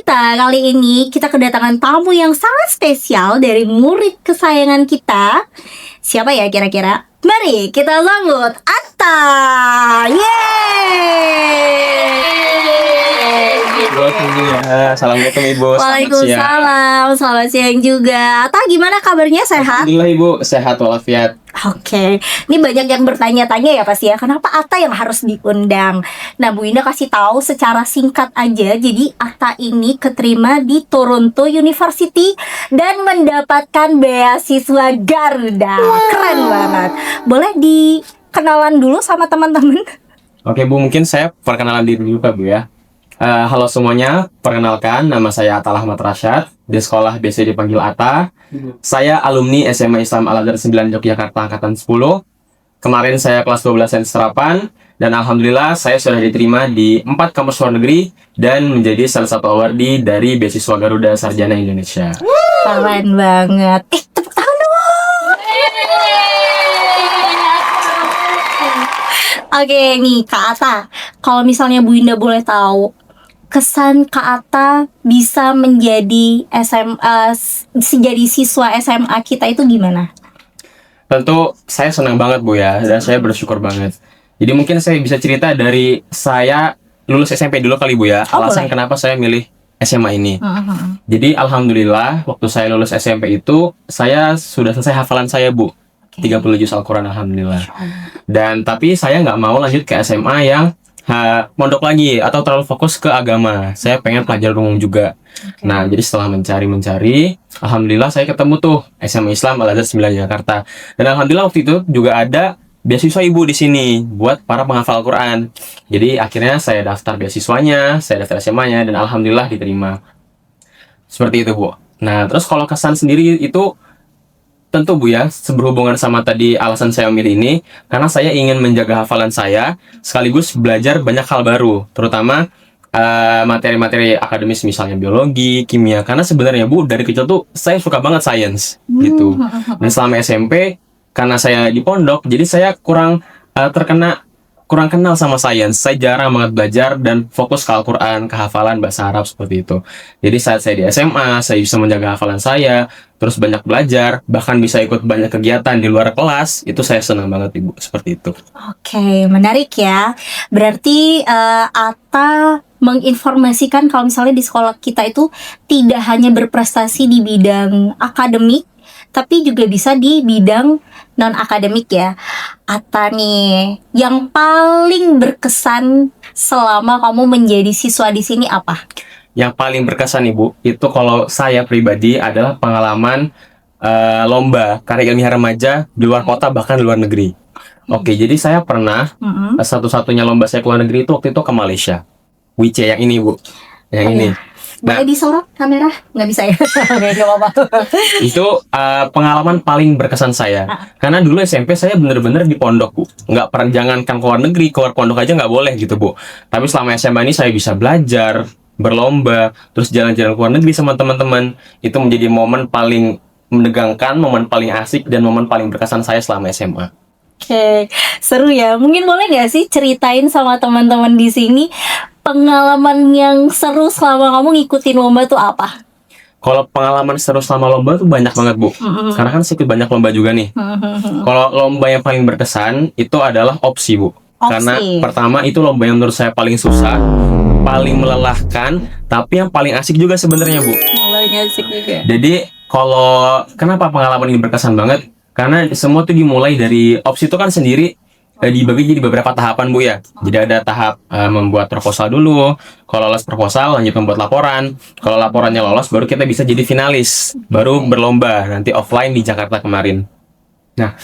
kita kali ini kita kedatangan tamu yang sangat spesial dari murid kesayangan kita. Siapa ya kira-kira? Mari kita sambut Atta. Assalamualaikum Ibu. Waalaikumsalam. Selamat siang juga. Atta, gimana kabarnya? Sehat? Alhamdulillah Ibu, sehat walafiat. Oke, ini banyak yang bertanya-tanya ya pasti ya, kenapa Atta yang harus diundang? Nah, Bu Indah kasih tahu secara singkat aja. Jadi Atta ini keterima di Toronto University dan mendapatkan beasiswa Garuda. Keren banget. Boleh dikenalan dulu sama teman-teman? Oke Bu, mungkin saya perkenalan diri dulu Pak Bu ya. Halo semuanya, perkenalkan nama saya Atta Ahmad Rasyad. Di sekolah biasa dipanggil Atta. Saya alumni SMA Islam Al-Azhar 9 Yogyakarta Angkatan 10. Kemarin saya kelas 12 Sains Terapan. Dan Alhamdulillah saya sudah diterima di 4 kampus luar negeri dan menjadi salah satu awardee dari beasiswa Garuda Sarjana Indonesia. Keren banget. Tepuk tangan dong. Oke nih Kak Atta, kalau misalnya Bu Indah boleh tahu, kesan Kak Atta bisa menjadi jadi siswa SMA kita itu gimana? Tentu saya senang banget Bu ya, dan saya bersyukur banget. Jadi mungkin saya bisa cerita dari saya lulus SMP dulu kali Bu ya, alasan boleh. kenapa saya milih SMA ini. Jadi alhamdulillah waktu saya lulus SMP itu saya sudah selesai hafalan saya Bu, 30 juz Al-Quran alhamdulillah. Dan tapi saya nggak mau lanjut ke SMA yang mondok lagi atau terlalu fokus ke agama. Saya pengen pelajar umum juga. Nah, jadi setelah mencari, alhamdulillah saya ketemu tuh SMA Islam Al-Azhar 9 Jakarta. Dan alhamdulillah waktu itu juga ada beasiswa Ibu di sini buat para penghafal Quran. Jadi akhirnya saya daftar beasiswanya, saya daftar SMA-nya dan alhamdulillah diterima. Seperti itu, Bu. Nah, terus kalau kesan sendiri itu tentu Bu ya, berhubungan sama tadi alasan saya memilih ini, karena saya ingin menjaga hafalan saya, sekaligus belajar banyak hal baru, terutama materi-materi akademis misalnya biologi, kimia, karena sebenarnya Bu, dari kecil tuh saya suka banget sains, gitu. Dan selama SMP, karena saya di pondok, jadi saya kurang kenal sama sains. Saya jarang banget belajar dan fokus ke Al-Quran, ke hafalan bahasa Arab seperti itu. Jadi saat saya di SMA, saya bisa menjaga hafalan saya, terus banyak belajar, bahkan bisa ikut banyak kegiatan di luar kelas. Itu saya senang banget Ibu, seperti itu. Oke, menarik ya. Berarti Atta menginformasikan kalau misalnya di sekolah kita itu tidak hanya berprestasi di bidang akademik, tapi juga bisa di bidang non-akademik ya. Atta nih, yang paling berkesan selama kamu menjadi siswa di sini apa? Yang paling berkesan Ibu, itu kalau saya pribadi adalah pengalaman lomba karya ilmiah remaja di luar kota bahkan di luar negeri. Oke, jadi saya pernah satu-satunya lomba saya ke luar negeri itu waktu itu ke Malaysia. WICE yang ini Bu, yang ini. Boleh disorot kamera? Nggak bisa ya? Nggak apa-apa. Itu pengalaman paling berkesan saya. Karena dulu SMP saya bener-bener di pondok Bu. Nggak pernah, jangankan keluar negeri, keluar pondok aja nggak boleh gitu Bu. Tapi selama SMA ini saya bisa belajar, berlomba, terus jalan-jalan ke luar negeri sama teman-teman. Itu menjadi momen paling menegangkan, momen paling asik, dan momen paling berkesan saya selama SMA. Oke, seru ya. Mungkin boleh nggak sih ceritain sama teman-teman di sini pengalaman yang seru selama kamu ngikutin lomba tuh apa? Kalau pengalaman seru selama lomba tuh banyak banget Bu. Karena kan saya ikut banyak lomba juga nih. Kalau lomba yang paling berkesan itu adalah opsi Bu. Karena pertama itu lomba yang menurut saya paling susah, paling melelahkan, tapi yang paling asik juga sebenarnya Bu. Paling asik juga. Jadi kalau kenapa pengalaman ini berkesan banget? Karena semua tuh dimulai dari opsi itu kan sendiri dibagi jadi beberapa tahapan Bu ya. Jadi ada tahap membuat proposal dulu. Kalau lolos proposal lanjut membuat laporan. Kalau laporannya lolos baru kita bisa jadi finalis. Baru berlomba nanti offline di Jakarta kemarin. Nah,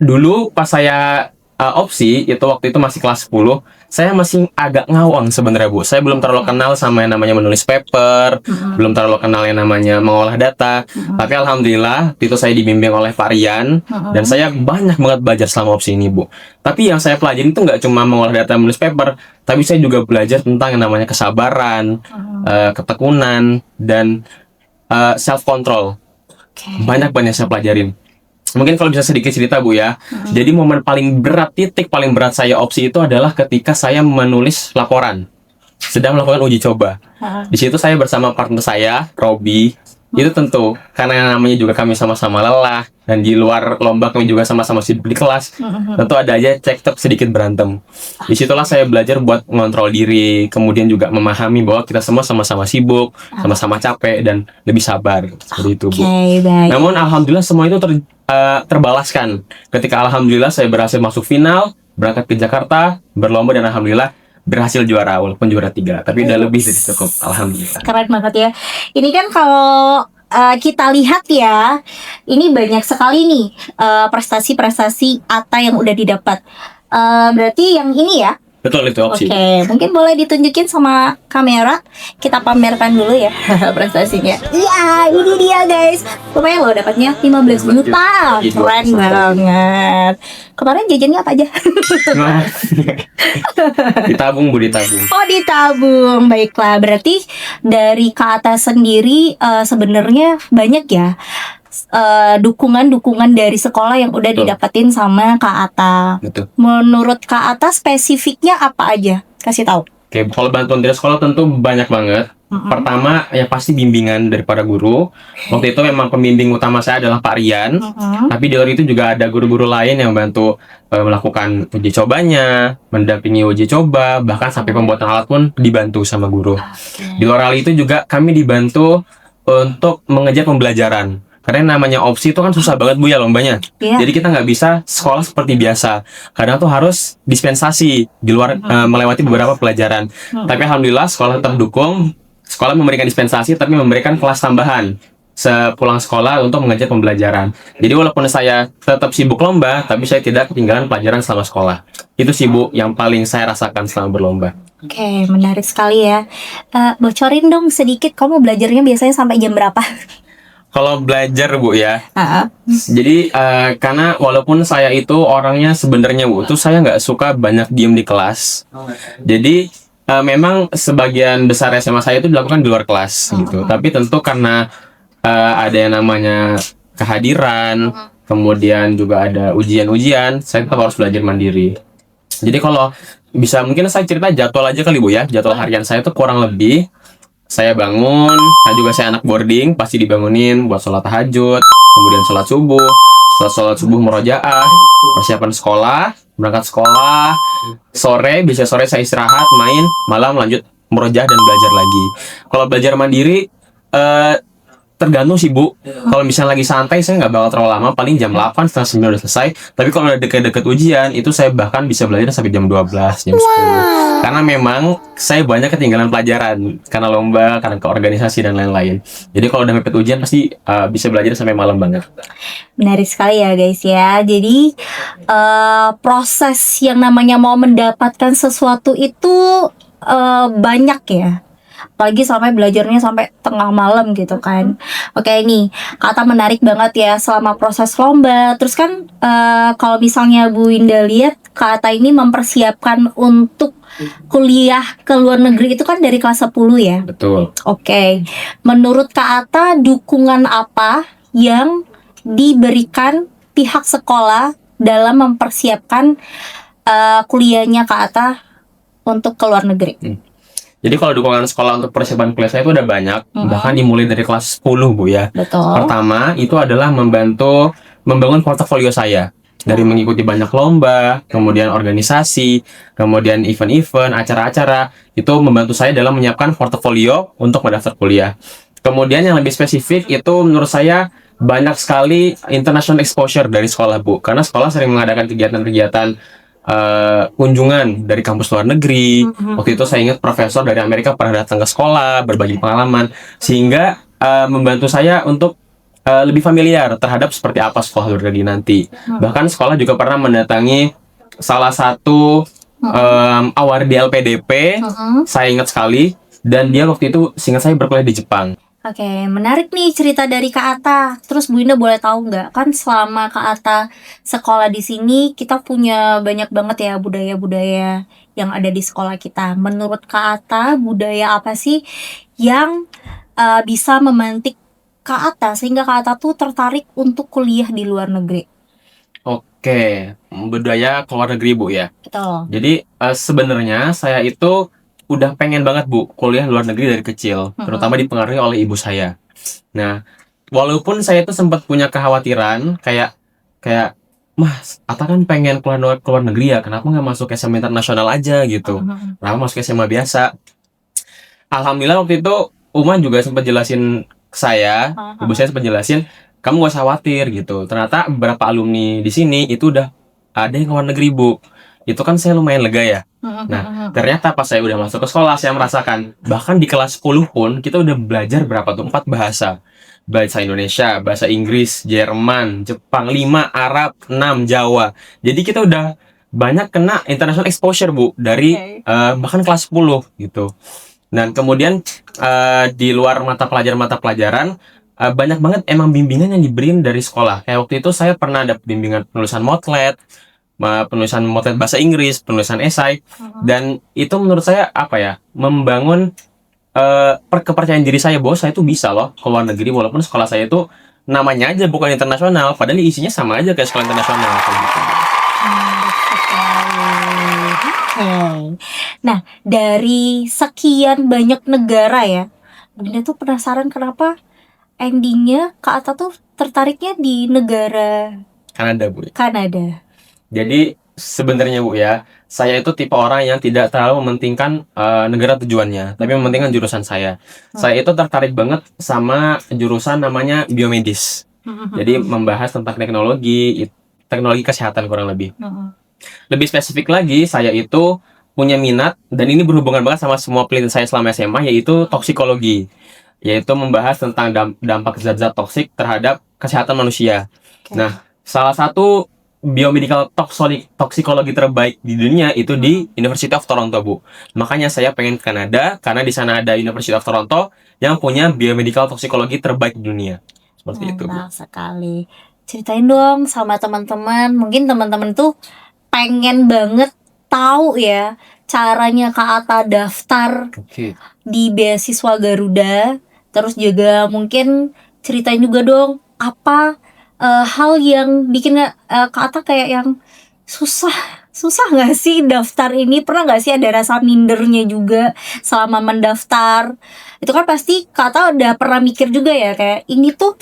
dulu pas saya opsi itu waktu itu masih kelas 10, saya masih agak ngawang sebenarnya Bu. Saya belum terlalu kenal sama yang namanya menulis paper, belum terlalu kenal yang namanya mengolah data. Tapi alhamdulillah itu saya dibimbing oleh Pak Rian dan saya banyak banget belajar selama opsi ini Bu. Tapi yang saya pelajari itu nggak cuma mengolah data, menulis paper, tapi saya juga belajar tentang yang namanya kesabaran, ketekunan, dan self control. Banyak-banyak saya pelajarin. Mungkin kalau bisa sedikit cerita Bu ya. Jadi momen paling berat, titik paling berat saya opsi itu adalah ketika saya menulis laporan. Sedang melakukan uji coba. Di situ saya bersama partner saya, Robi. Itu tentu karena namanya juga kami sama-sama lelah dan di luar lomba kami juga sama-sama sibuk di kelas. Tentu ada aja cekcok sedikit berantem. Disitulah saya belajar buat ngontrol diri, kemudian juga memahami bahwa kita semua sama-sama sibuk, sama-sama capek dan lebih sabar. Seperti itu, Bu. Baik. Namun alhamdulillah semua itu terbalaskan ketika alhamdulillah saya berhasil masuk final, berangkat ke Jakarta, berlomba dan alhamdulillah berhasil juara walaupun juara 3, tapi udah lebih dari cukup, alhamdulillah. Keren banget ya. Ini kan kalau kita lihat ya, ini banyak sekali nih prestasi-prestasi Atta yang udah didapat. Berarti yang ini ya. Betul, itu opsi. Oke, mungkin boleh ditunjukin sama kamera. Kita pamerkan dulu ya prestasinya. Iya, ini dia guys. Lumayan loh dapatnya 15 juta. Keren banget. Kemarin jajannya apa aja? Ditabung, Bu, ditabung. Oh, ditabung. Baiklah, berarti dari Kak Atta sendiri sebenarnya banyak ya dukungan-dukungan dari sekolah yang udah didapetin sama Kak Atta. Betul. Menurut Kak Atta spesifiknya apa aja? Kasih tahu. Oke, kalau bantuan dari sekolah tentu banyak banget. Pertama, yang pasti bimbingan dari para guru. Waktu itu memang pembimbing utama saya adalah Pak Rian. Tapi di luar itu juga ada guru-guru lain yang bantu melakukan uji cobanya, mendampingi uji coba, bahkan sampai pembuatan alat pun dibantu sama guru. Di luar hal itu juga kami dibantu untuk mengejar pembelajaran. Karena namanya opsi itu kan susah banget, Bu, ya lombanya. Jadi kita nggak bisa sekolah seperti biasa. Kadang tuh harus dispensasi di luar melewati beberapa pelajaran. Tapi alhamdulillah sekolah tetap dukung. Sekolah memberikan dispensasi tapi memberikan kelas tambahan sepulang sekolah untuk mengejar pembelajaran. Jadi walaupun saya tetap sibuk lomba, tapi saya tidak ketinggalan pelajaran selama sekolah. Itu sih, Bu, yang paling saya rasakan selama berlomba. Oke, menarik sekali ya. Bocorin dong sedikit, kamu belajarnya biasanya sampai jam berapa? Kalau belajar, Bu, ya. Jadi karena walaupun saya itu orangnya sebenarnya, Bu, tuh saya nggak suka banyak diem di kelas. Jadi memang sebagian besar SMA saya itu dilakukan di luar kelas gitu. Tapi tentu karena ada yang namanya kehadiran, kemudian juga ada ujian-ujian, saya tetap harus belajar mandiri. Jadi kalau bisa mungkin saya cerita jadwal aja kali, Bu, ya. Jadwal harian saya tuh kurang lebih saya bangun, nah juga saya anak boarding, pasti dibangunin buat sholat tahajud, kemudian sholat subuh. Setelah sholat subuh murojaah, persiapan sekolah, berangkat sekolah, sore, biasanya sore saya istirahat, main, malam lanjut murojaah dan belajar lagi. Kalau belajar mandiri, tergantung sih, Bu. Kalau misalnya lagi santai, saya nggak bakal terlalu lama, paling jam 8, setengah 9 udah selesai. Tapi kalau udah deket-deket ujian, itu saya bahkan bisa belajar sampai jam 12, jam 10. Karena memang saya banyak ketinggalan pelajaran, karena lomba, karena ke organisasi, dan lain-lain. Jadi kalau udah mepet ujian, pasti bisa belajar sampai malam banget. Menarik sekali ya guys ya. Jadi proses yang namanya mau mendapatkan sesuatu itu banyak ya. Apalagi sampai belajarnya sampai tengah malam gitu kan. Oke, nih Kata menarik banget ya selama proses lomba. Terus kan kalau misalnya Bu Winda lihat, Kata ini mempersiapkan untuk kuliah ke luar negeri itu kan dari kelas 10 ya. Betul. Oke. Menurut Kata, dukungan apa yang diberikan pihak sekolah dalam mempersiapkan kuliahnya Kata untuk ke luar negeri? Jadi kalau dukungan sekolah untuk persiapan kuliah saya itu udah banyak, bahkan dimulai dari kelas 10, Bu, ya. Betul. Pertama, itu adalah membantu membangun portofolio saya. Dari mengikuti banyak lomba, kemudian organisasi, kemudian event-event, acara-acara, itu membantu saya dalam menyiapkan portofolio untuk mendaftar kuliah. Kemudian yang lebih spesifik itu menurut saya banyak sekali international exposure dari sekolah, Bu. Karena sekolah sering mengadakan kegiatan-kegiatan kunjungan dari kampus luar negeri. Waktu itu saya ingat profesor dari Amerika pernah datang ke sekolah, berbagi pengalaman, sehingga membantu saya untuk lebih familiar terhadap seperti apa sekolah luar negeri nanti. Bahkan sekolah juga pernah mendatangi salah satu awardee LPDP, saya ingat sekali, dan dia waktu itu seingat saya berkuliah di Jepang. Oke, menarik nih cerita dari Kak Atta. Terus Bu Winda boleh tahu nggak, kan selama Kak Atta sekolah di sini, kita punya banyak banget ya budaya-budaya yang ada di sekolah kita. Menurut Kak Atta, budaya apa sih yang bisa memantik Kak Atta sehingga Kak Atta tuh tertarik untuk kuliah di luar negeri? Oke, budaya ke luar negeri, Bu, ya. Betul. Jadi sebenarnya saya itu udah pengen banget Bu kuliah luar negeri dari kecil, terutama dipengaruhi oleh ibu saya. Nah, walaupun saya itu sempat punya kekhawatiran kayak Mas, Ata kan pengen keluar negeri ya, kenapa nggak masuk SMA internasional aja gitu? Kenapa masuk SMA biasa? Alhamdulillah waktu itu Uma juga sempat jelasin ke saya, ibu saya sempat jelasin, kamu gak usah khawatir gitu. Ternyata beberapa alumni di sini itu udah ada yang luar negeri Bu. Itu kan saya lumayan lega ya. Nah, ternyata pas saya udah masuk ke sekolah, saya merasakan bahkan di kelas 10 pun kita udah belajar berapa tuh? 4 bahasa. Bahasa Indonesia, bahasa Inggris, Jerman, Jepang, 5, Arab, 6, Jawa. Jadi kita udah banyak kena international exposure Bu dari bahkan kelas 10 gitu. Dan kemudian di luar mata pelajaran banyak banget emang bimbingan yang diberiin dari sekolah. Kayak waktu itu saya pernah ada bimbingan penulisan Motlet, bahasa Inggris, penulisan esai, dan itu menurut saya membangun kepercayaan diri saya bahwa saya tuh bisa loh ke luar negeri walaupun sekolah saya itu namanya aja bukan internasional, padahal isinya sama aja kayak sekolah internasional kayak gitu. Nah, dari sekian banyak negara ya, Bunda tuh penasaran kenapa endingnya Kak Ata tuh tertariknya di negara Kanada Bu. Kanada. Jadi sebenarnya Bu ya, saya itu tipe orang yang tidak terlalu mementingkan negara tujuannya, tapi mementingkan jurusan saya. Saya itu tertarik banget sama jurusan namanya biomedis. Jadi membahas tentang teknologi kesehatan kurang lebih. Lebih spesifik lagi, saya itu punya minat, dan ini berhubungan banget sama semua penelitian saya selama SMA, yaitu toksikologi. Yaitu membahas tentang dampak zat-zat toksik terhadap kesehatan manusia. Nah, salah satu biomedical toksikologi terbaik di dunia itu di University of Toronto, Bu. Makanya saya pengen ke Kanada, karena di sana ada University of Toronto yang punya biomedical toksikologi terbaik di dunia. Seperti itu, Bu. Mantap sekali. Ceritain dong sama teman-teman. Mungkin teman-teman tuh pengen banget tahu ya caranya Kak Ata daftar di beasiswa Garuda. Terus juga mungkin ceritain juga dong apa hal yang bikin Kak Ata kayak yang susah nggak sih daftar ini? Pernah nggak sih ada rasa mindernya juga selama mendaftar? Itu kan pasti Kak Ata udah pernah mikir juga ya, kayak ini tuh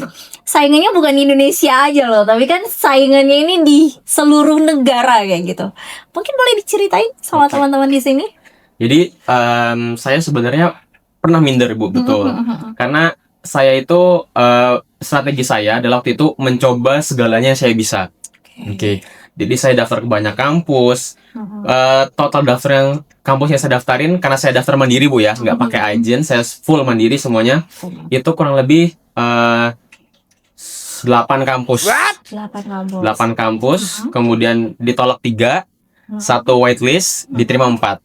saingannya bukan di Indonesia aja loh, tapi kan saingannya ini di seluruh negara kayak gitu. Mungkin boleh diceritain sama teman-teman di sini? Jadi saya sebenarnya pernah minder Bu, betul. Karena saya itu strategi saya adalah waktu itu mencoba segalanya yang saya bisa. Jadi saya daftar ke banyak kampus. Total daftar yang kampus yang saya daftarin, karena saya daftar mandiri Bu ya, nggak pakai agen, saya full mandiri semuanya. Itu kurang lebih 8 kampus. 8 kampus, kemudian ditolak 3, 1 whitelist, diterima 4.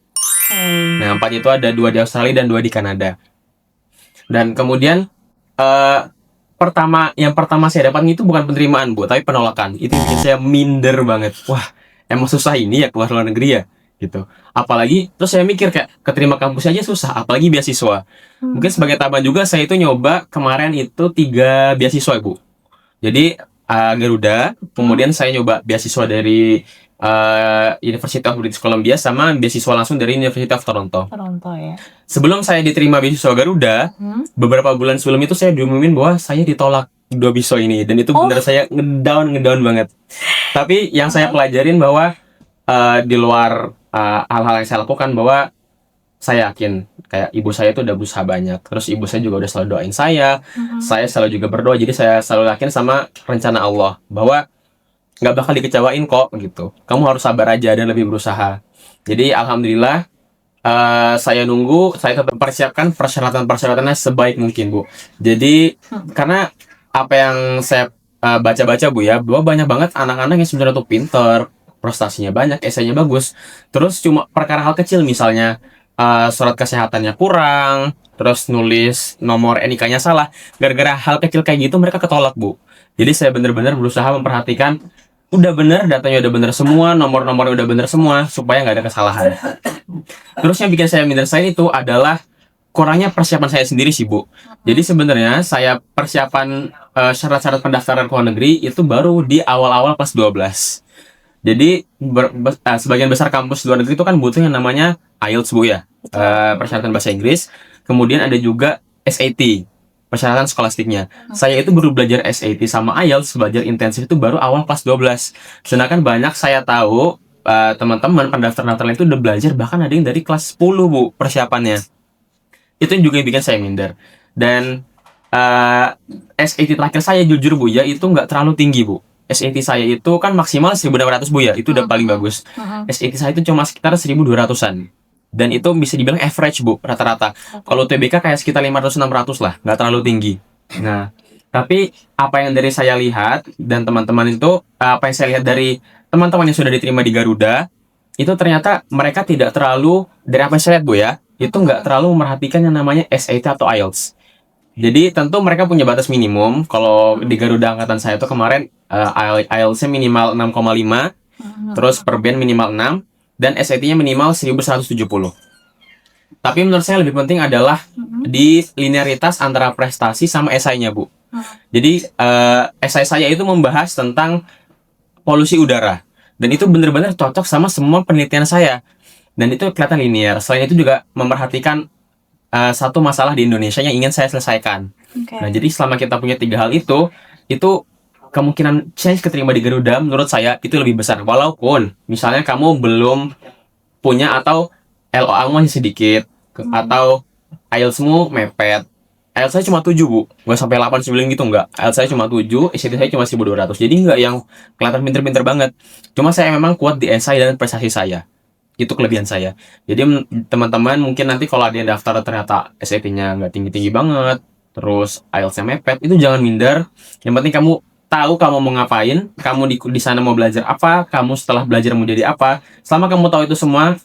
Nah, 4 itu ada 2 di Australia dan 2 di Kanada. Dan kemudian yang pertama saya dapat itu bukan penerimaan Bu, tapi penolakan. Itu yang bikin saya minder banget. Wah, emang susah ini ya keluar luar negeri ya gitu. Apalagi terus saya mikir kayak keterima kampus aja susah, apalagi beasiswa. Mungkin sebagai tambahan juga saya itu nyoba kemarin itu 3 beasiswa Bu. Jadi Garuda, kemudian saya nyoba beasiswa dari University of British Columbia sama beasiswa langsung dari University of Toronto. Ya. Sebelum saya diterima beasiswa Garuda, beberapa bulan sebelum itu saya diumumin bahwa saya ditolak 2 beasiswa ini, dan itu benar saya ngedown banget. Tapi yang saya pelajarin bahwa di luar hal-hal yang saya lakukan, bahwa saya yakin kayak ibu saya itu udah berusaha banyak. Terus ibu saya juga udah selalu doain saya selalu juga berdoa. Jadi saya selalu yakin sama rencana Allah bahwa nggak bakal dikecewain kok gitu. Kamu harus sabar aja dan lebih berusaha. Jadi alhamdulillah saya tetap persiapkan persyaratannya sebaik mungkin Bu. Jadi karena apa yang saya baca-baca Bu ya, bahwa banyak banget anak-anak yang sebenarnya tuh pinter, prestasinya banyak, esainya bagus, terus cuma perkara hal kecil misalnya surat kesehatannya kurang, terus nulis nomor NIK-nya salah, gara-gara hal kecil kayak gitu mereka ketolak Bu. Jadi saya benar-benar berusaha memperhatikan udah bener, datanya udah bener semua, nomor-nomornya udah bener semua, supaya nggak ada kesalahan. Terus yang bikin saya minder saya itu adalah kurangnya persiapan saya sendiri sih Bu. Jadi sebenarnya saya persiapan syarat-syarat pendaftaran ke luar negeri itu baru di awal-awal pas 12. Jadi sebagian besar kampus luar negeri itu kan butuh yang namanya IELTS Bu ya. persyaratan bahasa Inggris. Kemudian ada juga SAT, persyaratan skolastiknya. Saya itu baru belajar SAT sama IELTS, belajar intensif itu baru awal kelas 12. Sedangkan banyak saya tahu teman-teman pendaftar-pendaftar lain itu udah belajar, bahkan ada yang dari kelas 10 Bu persiapannya. Itu juga yang bikin saya minder. Dan SAT terakhir saya jujur Bu ya, itu nggak terlalu tinggi Bu. SAT saya itu kan maksimal 1.600 Bu ya, itu udah paling bagus. SAT saya itu cuma sekitar 1.200-an. Dan itu bisa dibilang average Bu, rata-rata. Kalau TBK kayak sekitar 500-600 lah, nggak terlalu tinggi. Nah, tapi apa yang dari saya lihat dan teman-teman itu, apa yang saya lihat dari teman-teman yang sudah diterima di Garuda, itu ternyata mereka tidak terlalu, dari apa yang saya lihat Bu ya, itu nggak terlalu memperhatikan yang namanya SAT atau IELTS. Jadi tentu mereka punya batas minimum. Kalau di Garuda angkatan saya itu kemarin IELTS-nya minimal 6,5, terus per band minimal 6, dan SAT-nya minimal 1.170. Tapi menurut saya lebih penting adalah di linearitas antara prestasi sama esainya Bu. Jadi esai saya itu membahas tentang polusi udara, dan itu benar-benar cocok sama semua penelitian saya. Dan itu kelihatan linear. Selain itu juga memperhatikan satu masalah di Indonesia yang ingin saya selesaikan. Nah, jadi selama kita punya 3 hal itu kemungkinan chance keterima di Garuda menurut saya itu lebih besar. Walaupun misalnya kamu belum punya atau LOA-mu masih sedikit, atau IELTS-mu mepet. IELTS saya cuma 7 Bu, nggak sampai 8, 9 gitu, nggak. IELTS saya cuma 7, SAT saya cuma 1.200. Jadi nggak yang kelihatan pinter-pinter banget. Cuma saya memang kuat di esai dan prestasi saya. Itu kelebihan saya. Jadi teman-teman mungkin nanti kalau ada yang daftar ternyata SAT-nya nggak tinggi-tinggi banget, terus IELTS-nya mepet, itu jangan minder. Yang penting kamu tahu kamu mau ngapain, kamu di sana mau belajar apa, kamu setelah belajar mau jadi apa. Selama kamu tahu itu semua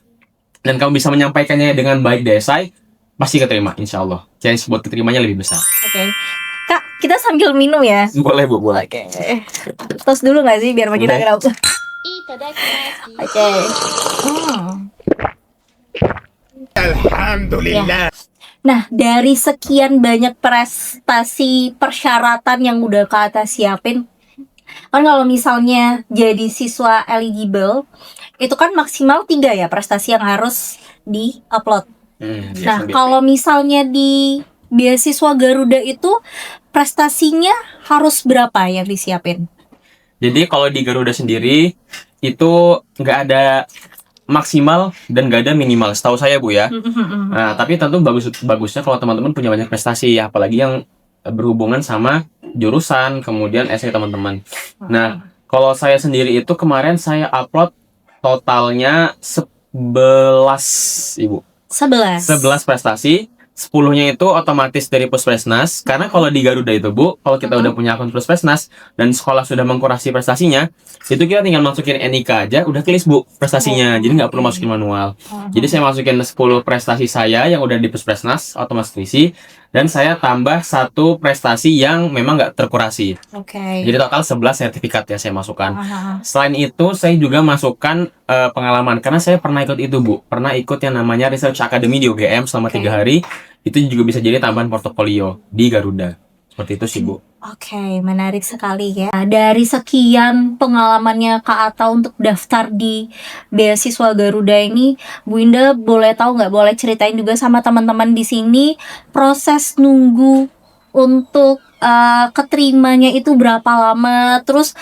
dan kamu bisa menyampaikannya dengan baik di esai, pasti keterima, insya Allah. Chance buat keterimanya lebih besar. Oke. Kak, kita sambil minum ya. Boleh Bu, boleh. Oke. Tos dulu nggak sih biar makin Boleh. akrab. Oke. Alhamdulillah. Nah, dari sekian banyak prestasi persyaratan yang udah Kak Atta siapin, kan kalau misalnya jadi siswa eligible, itu kan maksimal 3 ya prestasi yang harus di-upload. Nah, kalau misalnya di beasiswa Garuda itu prestasinya harus berapa yang disiapin? Jadi kalau di Garuda sendiri itu nggak ada maksimal dan nggak ada minimal, setahu saya Bu ya. Nah, tapi tentu bagusnya kalau teman-teman punya banyak prestasi, apalagi yang berhubungan sama jurusan, kemudian esai teman-teman. Nah, kalau saya sendiri itu kemarin saya upload totalnya 11 Ibu. 11 prestasi. 10-nya itu otomatis dari Puspesnas, karena kalau di Garuda itu Bu, kalau kita udah punya akun Puspesnas dan sekolah sudah mengkurasi prestasinya, itu kita tinggal masukin NIK aja udah tulis Bu prestasinya, jadi nggak perlu masukin manual. Jadi saya masukin 10 prestasi saya yang udah di Puspesnas otomatis terisi, dan saya tambah 1 prestasi yang memang nggak terkurasi. Jadi total 11 sertifikat ya saya masukkan. Selain itu saya juga masukkan pengalaman, karena saya pernah ikut itu Bu, pernah ikut yang namanya Research Academy di UGM selama 3 hari. Itu juga bisa jadi tambahan portofolio di Garuda. Seperti itu sih Bu. Oke, menarik sekali ya. Dari sekian pengalamannya Kak Atta untuk daftar di beasiswa Garuda ini, Bu Indah boleh tahu nggak, boleh ceritain juga sama teman-teman di sini proses nunggu untuk keterimanya itu berapa lama? Terus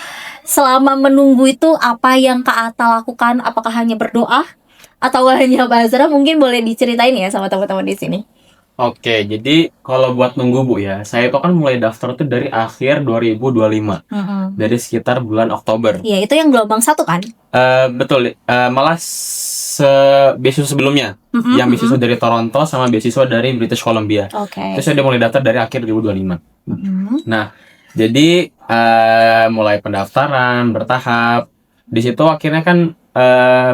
selama menunggu itu apa yang Kak Atta lakukan? Apakah hanya berdoa atau hanya buzzer? Mungkin boleh diceritain ya sama teman-teman di sini. Oke, jadi kalau buat nunggu Bu ya, saya itu kan mulai daftar tuh dari akhir 2025, dari sekitar bulan Oktober. Iya, itu yang gelombang 1 kan? Betul, malah beasiswa sebelumnya, yang beasiswa dari Toronto sama beasiswa dari British Columbia. Itu saya udah mulai daftar dari akhir 2025. Nah, jadi mulai pendaftaran bertahap. Di situ akhirnya kan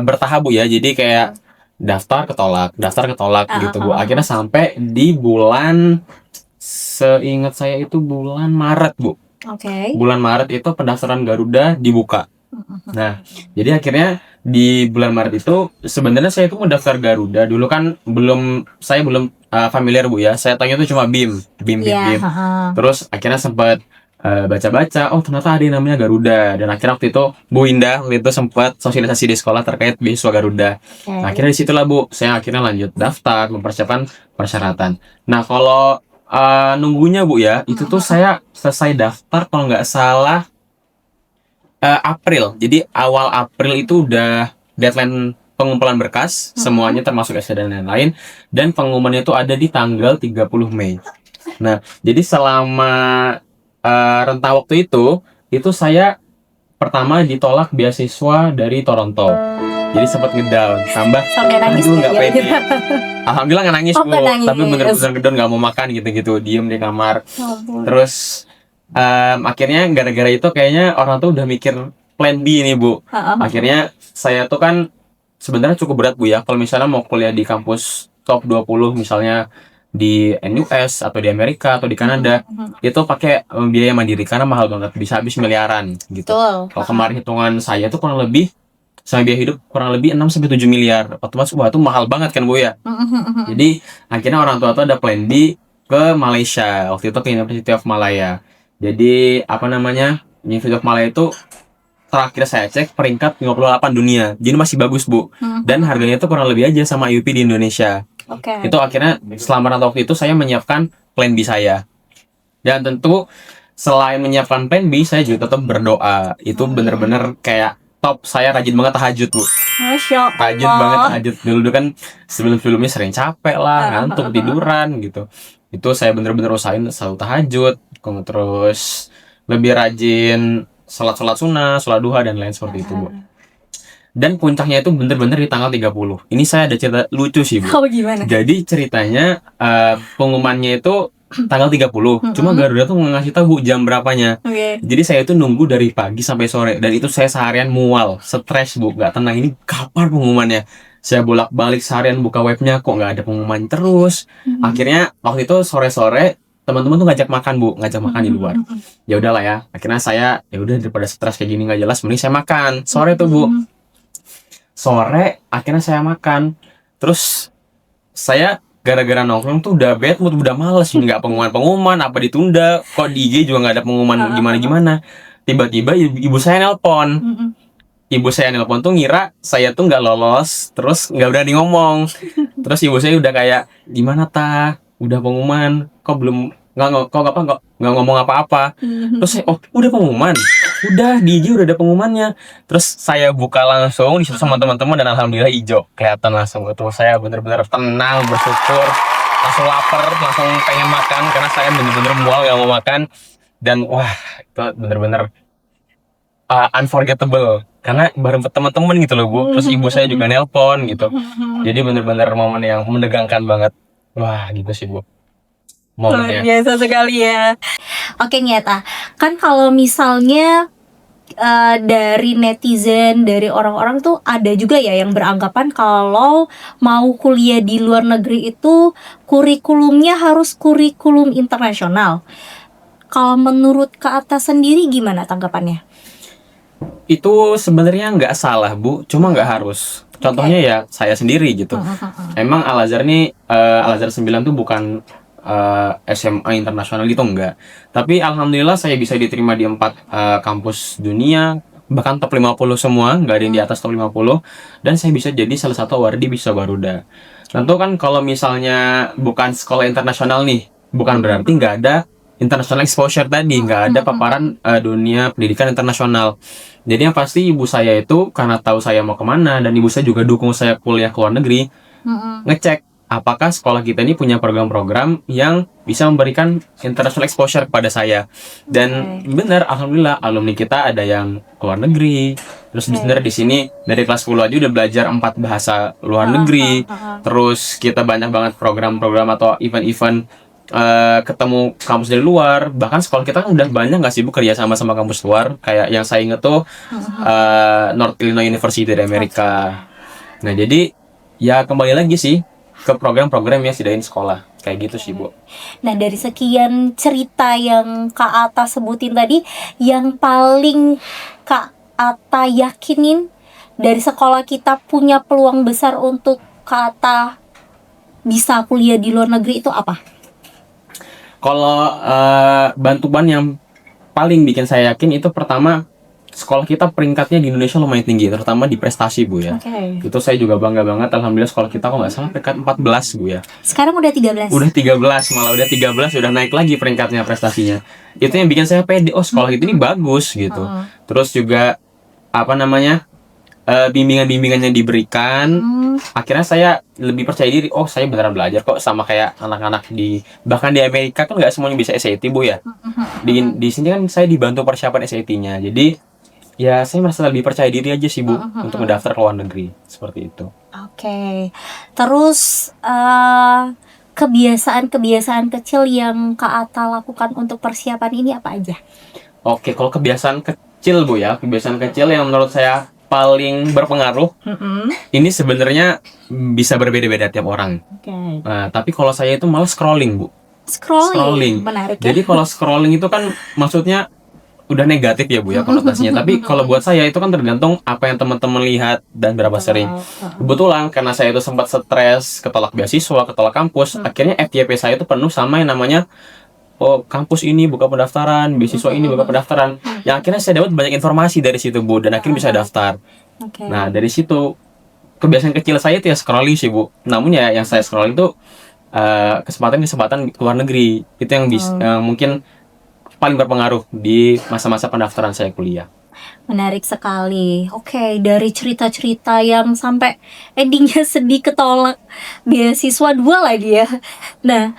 bertahap Bu ya, jadi kayak daftar ketolak gitu Bu. Akhirnya sampai di bulan, seingat saya itu bulan Maret Bu. Bulan Maret itu pendaftaran Garuda dibuka. Nah, jadi akhirnya di bulan Maret itu sebenarnya saya itu mau daftar Garuda dulu kan saya belum familiar Bu ya. Saya tanya itu cuma BIM. Terus akhirnya sempat baca-baca, oh ternyata ada yang namanya Garuda. Dan akhirnya waktu itu Bu Indah waktu itu sempat sosialisasi di sekolah terkait beasiswa Garuda. Nah, akhirnya disitulah Bu, saya akhirnya lanjut daftar, mempersiapkan persyaratan. Nah, kalau nunggunya Bu ya, itu tuh saya selesai daftar kalau nggak salah April. Jadi awal April itu udah deadline pengumpulan berkas, semuanya termasuk SK dan lain-lain. Dan pengumumannya itu ada di tanggal 30 Mei. Nah, jadi selama rentang waktu itu saya pertama ditolak beasiswa dari Toronto. Jadi sempat ngedown, tambah Sampai nangis aduh nggak ya? pede. Alhamdulillah nggak nangis Oh, Bu, nggak nangis. tapi bener-bener ngedown, nggak mau makan gitu-gitu, diem di kamar. Ya ampun. Terus akhirnya gara-gara itu kayaknya orang tuh udah mikir plan B nih Bu. Akhirnya saya tuh kan sebenarnya cukup berat Bu ya, kalau misalnya mau kuliah di kampus top 20 misalnya di NUS atau di Amerika atau di Kanada, itu pakai biaya mandiri karena mahal banget, bisa habis miliaran gitu. Betul. Kalau kemarin hitungan saya tuh kurang lebih sama biaya hidup kurang lebih 6 sampai 7 miliar. Otomatis wah itu mahal banget kan Bu ya. Jadi akhirnya orang tua tuh ada plan B ke Malaysia. Waktu itu ke University of Malaya. Jadi apa namanya? University of Malaya itu terakhir saya cek peringkat 58 dunia. Jadi masih bagus Bu. Dan harganya itu kurang lebih aja sama IUP di Indonesia. Oke. Itu akhirnya selama rantau waktu itu saya menyiapkan plan B saya. Dan tentu selain menyiapkan plan B, saya juga tetap berdoa. Itu bener-bener kayak top. Saya rajin banget tahajud Bu. Masya Tahajud Allah. banget tahajud. Dulu kan sebelum-sebelumnya sering capek lah, ngantuk, tiduran gitu. Itu saya bener-bener usahain selalu tahajud. Terus lebih rajin sholat sunnah, sholat duha, dan lain seperti itu Bu. Dan puncaknya itu bener-bener di tanggal 30. Ini saya ada cerita lucu sih Bu. Oh, gimana? Jadi ceritanya pengumumannya itu tanggal 30. Cuma Garuda tuh ngasih tahu Bu jam berapanya. Oke. Jadi saya itu nunggu dari pagi sampai sore. Dan itu saya seharian mual, stres Bu, nggak tenang. Ini kapan pengumumannya? Saya bolak-balik seharian buka webnya, kok nggak ada pengumuman terus. Akhirnya waktu itu sore-sore teman-teman tuh ngajak makan Bu, ngajak makan di luar. Ya udahlah ya. Akhirnya saya ya udah daripada stres kayak gini nggak jelas, mending saya makan sore tuh Bu. Sore akhirnya saya makan, terus saya gara-gara nongkrong tuh udah bad mood, udah males, nggak pengumuman apa ditunda, kok di IG juga nggak ada pengumuman gimana. Tiba-tiba ibu saya nelpon. Ibu saya nelpon tuh ngira saya tuh nggak lolos, terus nggak berani ngomong. Terus ibu saya udah kayak, gimana Ta, udah pengumuman kok belum, nggak ngomong apa-apa. Terus saya, oh udah pengumuman, udah di IG udah ada pengumumannya. Terus saya buka langsung di situ sama teman-teman, dan alhamdulillah hijau, kelihatan langsung. Itu saya bener-bener tenang, bersyukur, langsung lapar, langsung pengen makan karena saya bener-bener mual gak mau makan. Dan wah itu bener-bener unforgettable karena bareng teman-teman gitu loh Bu. Terus ibu saya juga nelpon gitu. Jadi bener-bener momen yang menegangkan banget. Wah gitu sih Bu Luar momennya. biasa sekali ya. Oke Nyata, kan kalau misalnya dari netizen, dari orang-orang tuh ada juga ya yang beranggapan kalau mau kuliah di luar negeri itu kurikulumnya harus kurikulum internasional. Kalau menurut Kak Atta sendiri gimana tanggapannya? Itu sebenarnya nggak salah Bu, cuma nggak harus. Contohnya ya saya sendiri gitu. Emang Al-Azhar nih, Al-Azhar 9 tuh bukan SMA internasional gitu, enggak. Tapi alhamdulillah saya bisa diterima di 4 kampus dunia, bahkan top 50 semua, nggak ada yang di atas top 50. Dan saya bisa jadi salah satu awardi beasiswa Garuda. Tentu kan kalau misalnya bukan sekolah internasional nih, bukan berarti nggak ada international exposure tadi, nggak ada paparan dunia pendidikan internasional. Jadi yang pasti ibu saya itu karena tahu saya mau kemana, dan ibu saya juga dukung saya kuliah ke luar negeri, ngecek apakah sekolah kita ini punya program-program yang bisa memberikan international exposure kepada saya. Dan benar, alhamdulillah alumni kita ada yang ke luar negeri. Terus benar di sini dari kelas 10 aja udah belajar 4 bahasa luar negeri. Terus kita banyak banget program-program atau event-event ketemu kampus dari luar. Bahkan sekolah kita kan udah banyak nggak sih Bu kerja sama kampus luar. Kayak yang saya inget tuh North Illinois University dari Amerika. Nah jadi ya kembali lagi sih ke program-program yang disediain sekolah. Kayak gitu sih Bu. Nah dari sekian cerita yang Kak Atta sebutin tadi, yang paling Kak Atta yakinin dari sekolah kita punya peluang besar untuk Kak Atta bisa kuliah di luar negeri itu apa? Kalau bantuan yang paling bikin saya yakin itu pertama, sekolah kita peringkatnya di Indonesia lumayan tinggi, terutama di prestasi Bu ya. Itu saya juga bangga banget, alhamdulillah sekolah kita kok nggak salah peringkat 14 Bu ya. Sekarang udah 13. Udah 13, malah udah 13 udah naik lagi peringkatnya prestasinya. Itu yang bikin saya pede, oh sekolah itu ini bagus gitu. Terus juga apa namanya? Bimbingan-bimbingannya diberikan. Akhirnya saya lebih percaya diri, oh saya beneran belajar kok, sama kayak anak-anak bahkan di Amerika kan nggak semuanya bisa SAT Bu ya. Di sini kan saya dibantu persiapan SAT-nya. Jadi ya saya merasa lebih percaya diri aja sih Bu untuk mendaftar ke luar negeri seperti itu. Oke. Terus kebiasaan-kebiasaan kecil yang Kak Atta lakukan untuk persiapan ini apa aja? Oke, kalau kebiasaan kecil Bu ya, kebiasaan kecil yang menurut saya paling berpengaruh, ini sebenarnya bisa berbeda-beda tiap orang. Nah, tapi kalau saya itu malah scrolling Bu. Scrolling. Menarik ya. Jadi kalau scrolling itu kan maksudnya udah negatif ya Bu ya konotasinya. Tapi kalau buat saya itu kan tergantung apa yang teman-teman lihat dan berapa sering. Kebetulan karena saya itu sempat stres, ketolak beasiswa, ketolak kampus, akhirnya FYP saya itu penuh sama yang namanya kampus ini buka pendaftaran, beasiswa ini buka pendaftaran. Yang akhirnya saya dapat banyak informasi dari situ Bu, dan akhirnya bisa daftar. Nah dari situ kebiasaan kecil saya itu ya scrolling sih Bu. Namun ya yang saya scrolling itu kesempatan ke luar negeri. Itu yang mungkin paling berpengaruh di masa-masa pendaftaran saya kuliah. Menarik sekali. Oke, dari cerita-cerita yang sampai endingnya sedih ketolak beasiswa 2 lagi ya. Nah,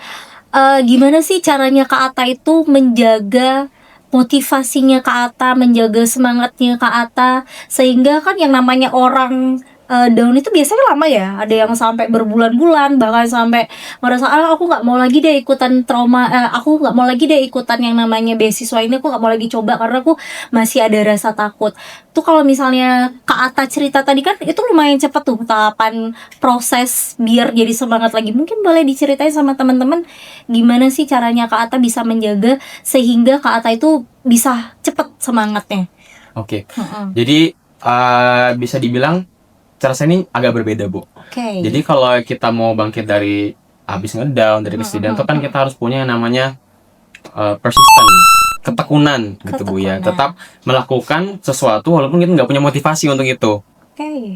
gimana sih caranya Kak Atta itu menjaga motivasinya Kak Atta, menjaga semangatnya Kak Atta, sehingga kan yang namanya orang down itu biasanya lama ya, ada yang sampai berbulan-bulan, bahkan sampai merasa aku nggak mau lagi deh ikutan trauma, aku nggak mau lagi deh ikutan yang namanya beasiswa ini, aku nggak mau lagi coba karena aku masih ada rasa takut. Tuh kalau misalnya Kak Atta cerita tadi kan itu lumayan cepat tuh tahapan proses biar jadi semangat lagi. Mungkin boleh diceritain sama teman-teman gimana sih caranya Kak Atta bisa menjaga sehingga Kak Atta itu bisa cepet semangatnya. Oke. Jadi bisa dibilang cara saya ini agak berbeda Bu. Jadi kalau kita mau bangkit dari habis ngedown, dari kesedihan itu kan kita harus punya yang namanya persisten, ketekunan gitu Bu ya. Tetap melakukan sesuatu walaupun kita nggak punya motivasi untuk itu.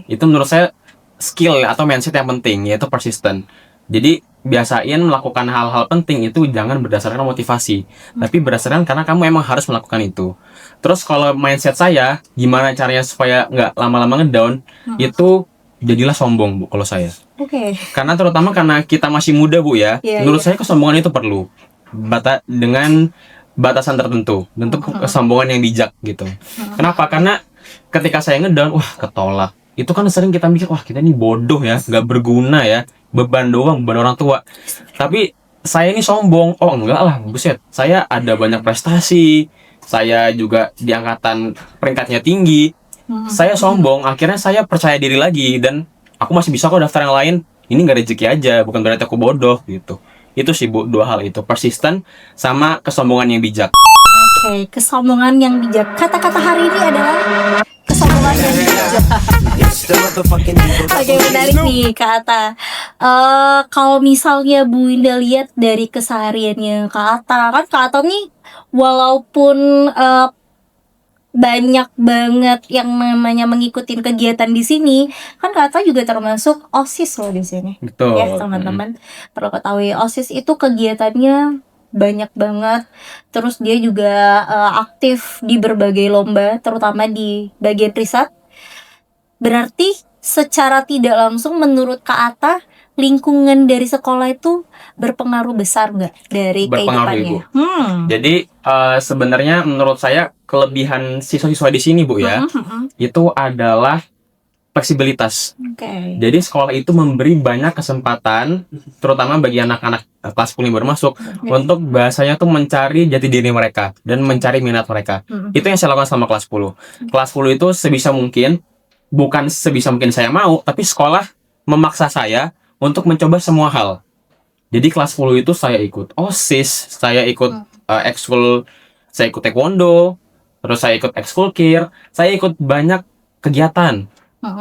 Itu menurut saya skill atau mindset yang penting, yaitu persisten. Jadi biasain melakukan hal-hal penting itu jangan berdasarkan motivasi, tapi berdasarkan karena kamu emang harus melakukan itu. Terus kalau mindset saya, gimana caranya supaya nggak lama-lama ngedown, itu jadilah sombong Bu kalau saya. Karena terutama karena kita masih muda Bu ya, menurut saya kesombongan itu perlu dengan batasan tertentu, bentuk kesombongan yang bijak gitu. Kenapa? Karena ketika saya ngedown, wah ketolak. Itu kan sering kita mikir, wah kita ini bodoh ya, nggak berguna ya, beban doang, beban orang tua. Tapi saya ini sombong, oh enggak lah, buset, saya ada banyak prestasi, saya juga di angkatan peringkatnya tinggi. Saya sombong, akhirnya saya percaya diri lagi dan aku masih bisa kok daftar yang lain. Ini nggak rezeki aja, bukan berarti aku bodoh gitu. Itu sih Bu, 2 hal itu, persisten sama kesombongan yang bijak. Kesombongan yang bijak. Kata-kata hari ini adalah kesombongan yang bijak. Menarik nih Kak Atta. Kalau misalnya Bu Winda lihat dari kesehariannya Kak Atta, kan Kak Atta nih walaupun banyak banget yang namanya mengikuti kegiatan di sini, kan Kak Atta juga termasuk OSIS loh di sini. Betul. Ya teman-teman perlu ketahui, OSIS itu kegiatannya banyak banget. Terus dia juga aktif di berbagai lomba, terutama di bagian riset. Berarti secara tidak langsung menurut Kak Atta, lingkungan dari sekolah itu berpengaruh besar nggak dari kehidupannya? Jadi sebenarnya menurut saya kelebihan siswa-siswa di sini Bu ya, itu adalah fleksibilitas. Jadi sekolah itu memberi banyak kesempatan, terutama bagi anak-anak kelas 10 yang baru masuk, untuk bahasanya tuh mencari jati diri mereka dan mencari minat mereka. Itu yang saya lakukan selama kelas 10. Kelas 10 itu sebisa mungkin, bukan sebisa mungkin saya mau, tapi sekolah memaksa saya untuk mencoba semua hal. Jadi kelas 10 itu saya ikut OSIS, saya ikut ekskul, saya ikut taekwondo, terus saya ikut ekskul kir, saya ikut banyak kegiatan.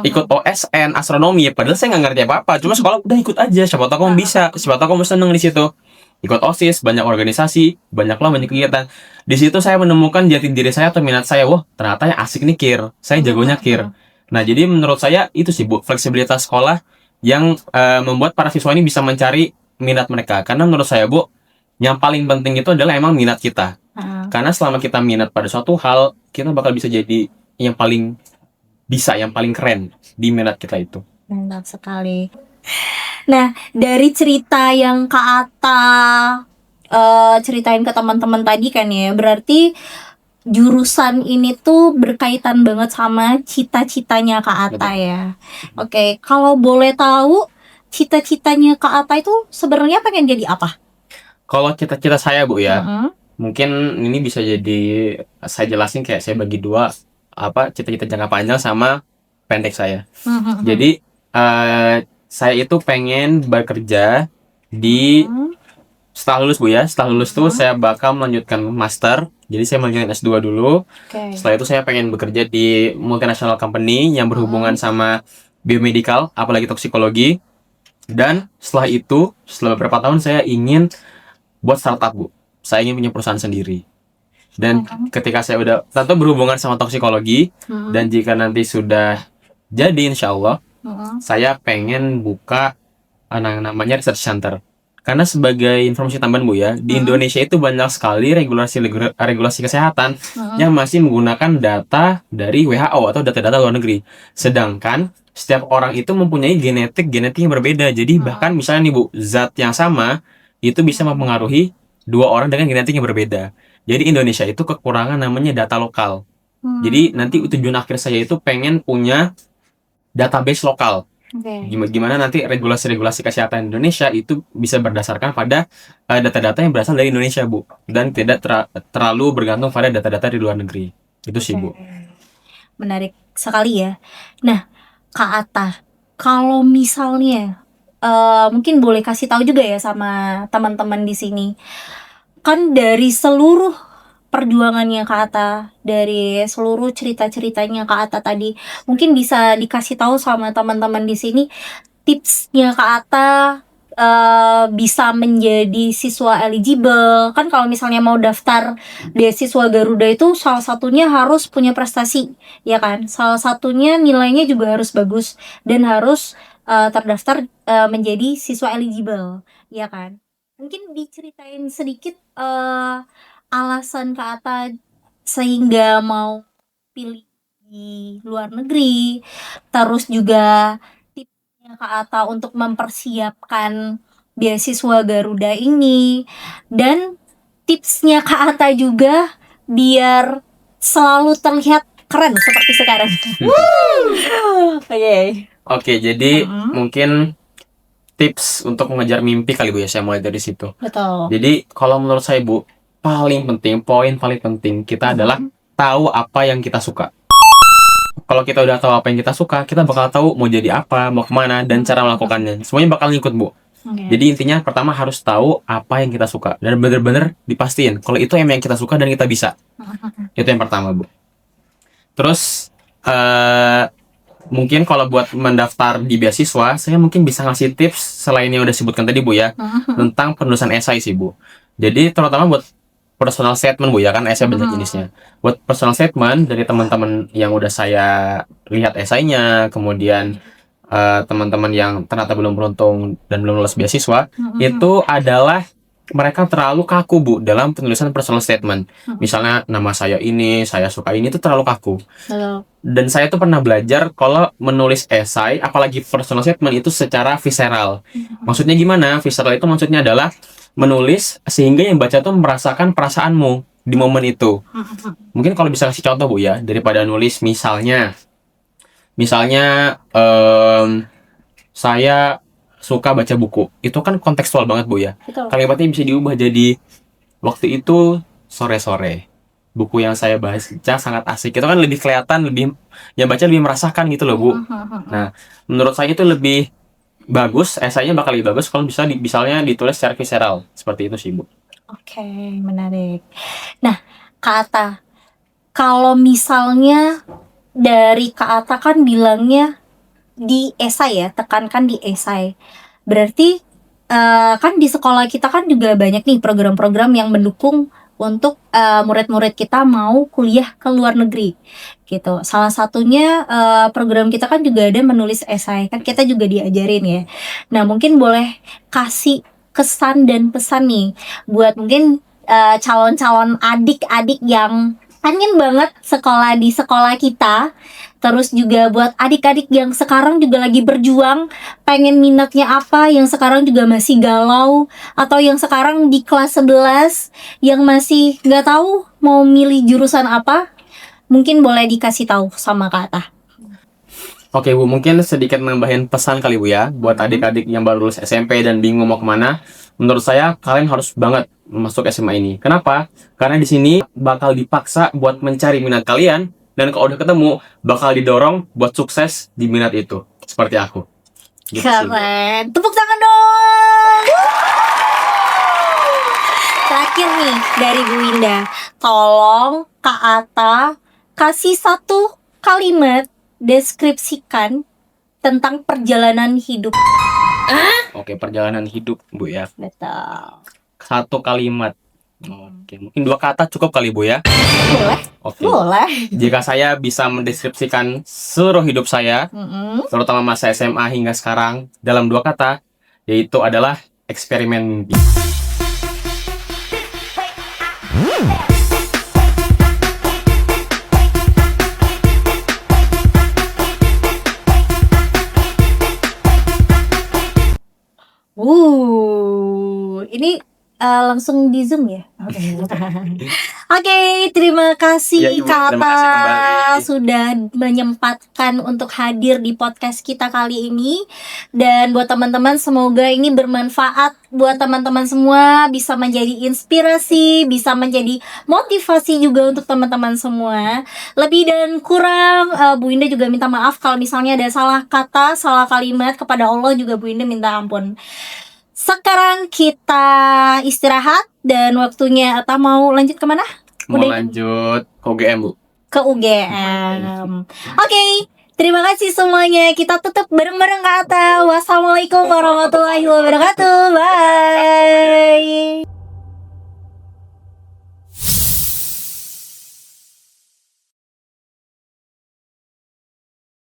Ikut OSN, astronomi, padahal saya nggak ngerti apa-apa, cuma sekolah udah ikut aja, siapa tahu kamu bisa, siapa tahu kamu seneng di situ. ikut OSIS, banyak organisasi, banyak kegiatan. Di situ saya menemukan jati diri saya atau minat saya. Wah, ternyata yang asik nih kir. Saya jagonya kir. Nah, jadi menurut saya itu sih Bu, fleksibilitas sekolah yang membuat para siswa ini bisa mencari minat mereka. Karena menurut saya Bu, yang paling penting itu adalah emang minat kita. Karena selama kita minat pada suatu hal, kita bakal bisa jadi yang paling keren di minat kita itu. Mantap sekali. Nah, dari cerita yang Kak Ata ceritain ke teman-teman tadi kan ya, berarti jurusan ini tuh berkaitan banget sama cita-citanya Kak Ata ya. Oke, kalau boleh tahu cita-citanya Kak Ata itu sebenarnya pengen jadi apa? Kalau cita-cita saya Bu ya, mungkin ini bisa jadi saya jelasin kayak saya bagi dua, cita-cita jangka panjang sama pendek saya. Jadi saya itu pengen bekerja di setelah lulus Bu ya. Setelah lulus tuh saya bakal melanjutkan master. Jadi saya melanjutkan S2 dulu. Setelah itu saya pengen bekerja di multinational company yang berhubungan sama biomedical, apalagi toksikologi. Dan setelah itu, setelah beberapa tahun saya ingin buat startup Bu. Saya ingin punya perusahaan sendiri. Dan ketika saya udah tentu berhubungan sama toksikologi, dan jika nanti sudah jadi insya Allah, saya pengen buka namanya research center. Karena sebagai informasi tambahan Bu ya, di Indonesia itu banyak sekali regulasi kesehatan yang masih menggunakan data dari WHO atau data-data luar negeri. Sedangkan setiap orang itu mempunyai genetik yang berbeda. Jadi bahkan misalnya nih Bu, zat yang sama itu bisa mempengaruhi dua orang dengan genetik yang berbeda. Jadi Indonesia itu kekurangan namanya data lokal. Jadi nanti tujuan akhir saya itu pengen punya database lokal. Gimana nanti regulasi kesehatan Indonesia itu bisa berdasarkan pada data-data yang berasal dari Indonesia Bu, dan tidak terlalu bergantung pada data-data di luar negeri. Itu sih Bu. Menarik sekali ya. Nah, Kak Ata, kalau misalnya mungkin boleh kasih tahu juga ya sama teman-teman di sini, kan dari seluruh perjuangannya Kak Ata, dari seluruh cerita-ceritanya Kak Ata tadi, mungkin bisa dikasih tahu sama teman-teman di sini tipsnya Kak Ata bisa menjadi siswa eligible. Kan kalau misalnya mau daftar beasiswa Garuda itu salah satunya harus punya prestasi, ya kan? Salah satunya nilainya juga harus bagus dan harus terdaftar menjadi siswa eligible, ya kan? Mungkin diceritain sedikit alasan Kak Ata sehingga mau pilih di luar negeri, terus juga tipsnya Kak Ata untuk mempersiapkan beasiswa Garuda ini, dan tipsnya Kak Ata juga biar selalu terlihat keren seperti sekarang. Oke, jadi mungkin tips untuk mengejar mimpi kali Bu ya, saya mulai dari situ. Betul. Jadi kalau menurut saya Bu, poin paling penting kita adalah tahu apa yang kita suka. Kalau kita udah tahu apa yang kita suka, kita bakal tahu mau jadi apa, mau kemana, dan cara melakukannya. Semuanya bakal ngikut Bu. Jadi intinya pertama harus tahu apa yang kita suka dan bener-bener dipastiin kalau itu emang yang kita suka dan kita bisa. Itu yang pertama Bu. Terus mungkin kalau buat mendaftar di beasiswa, saya mungkin bisa ngasih tips selain yang udah sebutkan tadi Bu ya, tentang penulisan esai sih Bu. Jadi terutama buat personal statement Bu ya, kan esai banyak jenisnya. Buat personal statement dari teman-teman yang udah saya lihat esainya, kemudian teman-teman yang ternyata belum beruntung dan belum lulus beasiswa, itu adalah mereka terlalu kaku Bu dalam penulisan personal statement. Misalnya nama saya ini, saya suka ini, itu terlalu kaku. Dan saya tuh pernah belajar kalau menulis esai, apalagi personal statement itu secara visceral. Maksudnya gimana? Visceral itu maksudnya adalah menulis sehingga yang baca tuh merasakan perasaanmu di momen itu. Mungkin kalau bisa kasih contoh Bu ya, daripada nulis misalnya saya suka baca buku, itu kan kontekstual banget Bu ya. Kalimatnya bisa diubah jadi waktu itu sore-sore buku yang saya baca sangat asik. Itu kan lebih kelihatan, lebih yang baca lebih merasakan gitu loh Bu. Nah, menurut saya itu lebih bagus, esainya bakal lebih bagus kalau misalnya ditulis secara visceral. Seperti itu sih Bu. Oke, menarik. Nah, Kak Ata, kalau misalnya dari Kak Ata kan bilangnya di esai ya, tekankan di esai. Berarti kan di sekolah kita kan juga banyak nih program-program yang mendukung untuk murid-murid kita mau kuliah ke luar negeri gitu. Salah satunya program kita kan juga ada menulis esai, kan kita juga diajarin ya. Nah, mungkin boleh kasih kesan dan pesan nih buat mungkin calon-calon adik-adik yang pengen banget sekolah di sekolah kita. Terus juga buat adik-adik yang sekarang juga lagi berjuang, pengen minatnya apa, yang sekarang juga masih galau, atau yang sekarang di kelas 11 yang masih nggak tahu mau milih jurusan apa, mungkin boleh dikasih tahu sama Kak Atah. Oke Bu, mungkin sedikit nambahin pesan kali Bu ya, buat adik-adik yang baru lulus SMP dan bingung mau kemana. Menurut saya kalian harus banget masuk SMA ini. Kenapa? Karena di sini bakal dipaksa buat mencari minat kalian, dan kalau udah ketemu bakal didorong buat sukses di minat itu. Seperti aku. Gitu sih, Bu. Keren, tepuk tangan dong. Terakhir nih dari Bu Winda, tolong Kak Ata kasih satu kalimat deskripsikan tentang perjalanan hidup. Oke, perjalanan hidup Bu ya. Betul. Satu kalimat. Oke, mungkin 2 kata cukup kali Bu ya. Boleh, Oke. boleh. Jika saya bisa mendeskripsikan seluruh hidup saya, terutama masa SMA hingga sekarang, dalam 2 kata, yaitu adalah eksperimen mimpi. Ini langsung di Zoom ya? Oke, terima kasih Ya, Ibu. Kak Terima kasih Ata kembali. sudah menyempatkan untuk hadir di podcast kita kali ini. Dan buat teman-teman, semoga ini bermanfaat buat teman-teman semua, bisa menjadi inspirasi, bisa menjadi motivasi juga untuk teman-teman semua. Lebih dan kurang, Bu Indah juga minta maaf kalau misalnya ada salah kata, salah kalimat. Kepada Allah juga Bu Indah minta ampun. Sekarang kita istirahat dan waktunya Ata mau lanjut kemana? Mau lanjut ke UGM Bu. Ke UGM. Oke, terima kasih semuanya. Kita tutup bareng-bareng Kak Ata. Wassalamualaikum warahmatullahi wabarakatuh. Bye.